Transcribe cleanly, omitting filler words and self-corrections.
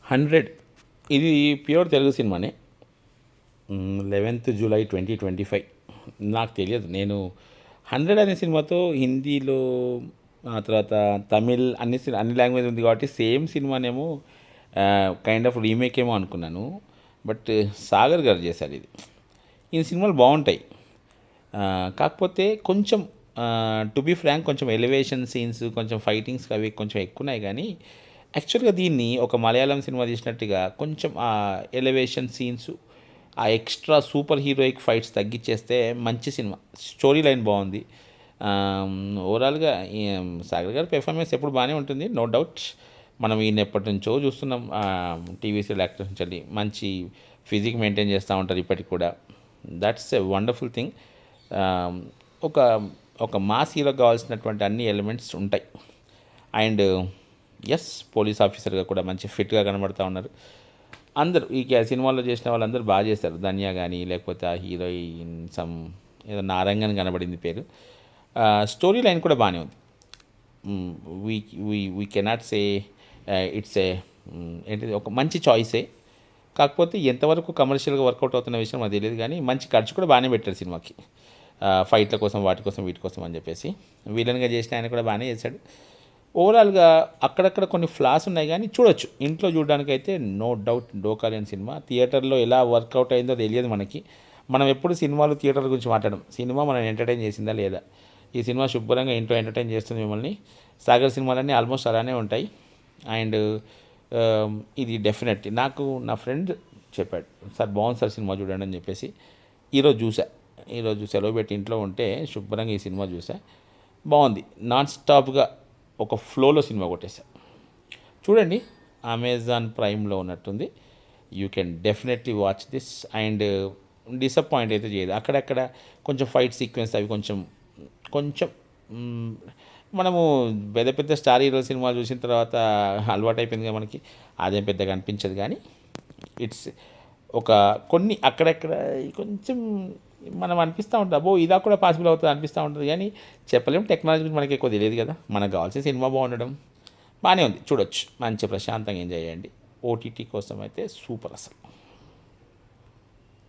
100 ఇది ప్యూర్ తెలుగు సినిమానే. 11th July 2025. నాకు తెలియదు. నేను 100 అనే సినిమాతో హిందీలో, ఆ తర్వాత తమిళ్ అన్ని లాంగ్వేజ్ ఉంది కాబట్టి సేమ్ సినిమానేమో కైండ్ ఆఫ్ రీమేక్ ఏమో అనుకున్నాను. బట్ సాగర్ గారు చేశారు ఇది. ఈ సినిమాలు బాగుంటాయి. కాకపోతే కొంచెం టు బీ ఫ్రాంక్ కొంచెం ఎలివేషన్ సీన్స్, కొంచెం ఫైటింగ్స్ అవి కొంచెం ఎక్కువ ఉన్నాయి. కానీ యాక్చువల్గా దీన్ని ఒక మలయాళం సినిమా తీసినట్టుగా కొంచెం ఆ ఎలివేషన్ సీన్స్, ఆ ఎక్స్ట్రా సూపర్ హీరోయిక్ ఫైట్స్ తగ్గించేస్తే మంచి సినిమా. స్టోరీ లైన్ బాగుంది. ఓవరాల్గా సాగర్ గారి పెర్ఫార్మెన్స్ ఎప్పుడు బాగానే ఉంటుంది, నో డౌట్. మనం ఈయన ఎప్పటి నుంచో చూస్తున్నాం. టీవీ సీరియల్ యాక్టర్ నుంచి మంచి ఫిజిక్ మెయింటైన్ చేస్తూ ఉంటారు ఇప్పటికి కూడా. That's a wonderful thing. ఒక ఒక మాస్ హీరోకి కావాల్సినటువంటి అన్ని ఎలిమెంట్స్ ఉంటాయి. అండ్ ఎస్, పోలీస్ ఆఫీసర్గా కూడా మంచి ఫిట్గా కనబడుతూ ఉన్నారు అందరూ. ఈ సినిమాలో చేసిన వాళ్ళందరూ బాగా చేస్తారు. ధన్య కానీ, లేకపోతే ఆ హీరోయిన్ ఏదో నారంగన్ కనబడింది పేరు. స్టోరీ లైన్ కూడా బాగానే ఉంది. We cannot say it's a ఏంటిది, ఒక మంచి చాయిసే. కాకపోతే ఎంతవరకు కమర్షియల్గా వర్కౌట్ అవుతున్న విషయం నాకు తెలియదు. కానీ మంచి ఖర్చు కూడా బాగానే పెట్టారు సినిమాకి, ఫైట్ల కోసం, వాటి కోసం, వీటి కోసం అని చెప్పేసి. విలన్గా చేసిన ఆయన కూడా బాగానే చేశాడు. ఓవరాల్గా అక్కడక్కడ కొన్ని ఫ్లాస్ ఉన్నాయి, కానీ చూడొచ్చు. ఇంట్లో చూడడానికైతే నో డౌట్ డోకా లేని సినిమా. థియేటర్లో ఎలా వర్కౌట్ అయిందో తెలియదు మనకి. మనం ఎప్పుడు సినిమాలు థియేటర్ల గురించి మాట్లాడడం, సినిమా మనం ఎంటర్టైన్ చేసిందా లేదా. ఈ సినిమా శుభ్రంగా ఇంట్లో ఎంటర్టైన్ చేస్తుంది మిమ్మల్ని. సాగర్ సినిమాలన్నీ ఆల్మోస్ట్ అలానే ఉంటాయి. అండ్ ఇది డెఫినెట్లీ నాకు నా ఫ్రెండ్ చెప్పాడు, సార్ బాగుంది సార్ సినిమా చూడండి అని చెప్పేసి. ఈరోజు సెలవు పెట్టి ఇంట్లో ఉంటే శుభ్రంగా ఈ సినిమా చూసా. బాగుంది. నాన్ స్టాప్గా ఒక ఫ్లోలో సినిమా కొట్టేశా. చూడండి, అమెజాన్ ప్రైమ్లో ఉన్నట్టుంది. You can definitely watch this. And disappoint అయితే చేయదు. అక్కడక్కడ కొంచెం ఫైట్ సీక్వెన్స్ అవి కొంచెం కొంచెం మనము పెద్ద పెద్ద స్టార్ హీరో సినిమాలు చూసిన తర్వాత అలవాటు అయిపోయింది కదా మనకి, అదేం పెద్దగా అనిపించదు. కానీ ఇట్స్ ఒక కొన్ని అక్కడక్కడ కొంచెం మనం అనిపిస్తూ ఉంటుంది, అబ్బో ఇదా కూడా పాసిబుల్ అవుతుంది అనిపిస్తూ ఉంటుంది. కానీ చెప్పలేము, టెక్నాలజీ గురించి మనకి ఎక్కువ తెలియదు కదా. మనకు కావాల్సిన సినిమా బాగుండడం. బాగానే ఉంది, చూడొచ్చు. మంచి ప్రశాంతంగా ఎంజాయ్ చేయండి. ఓటీటీ కోసం అయితే సూపర్ అసలు.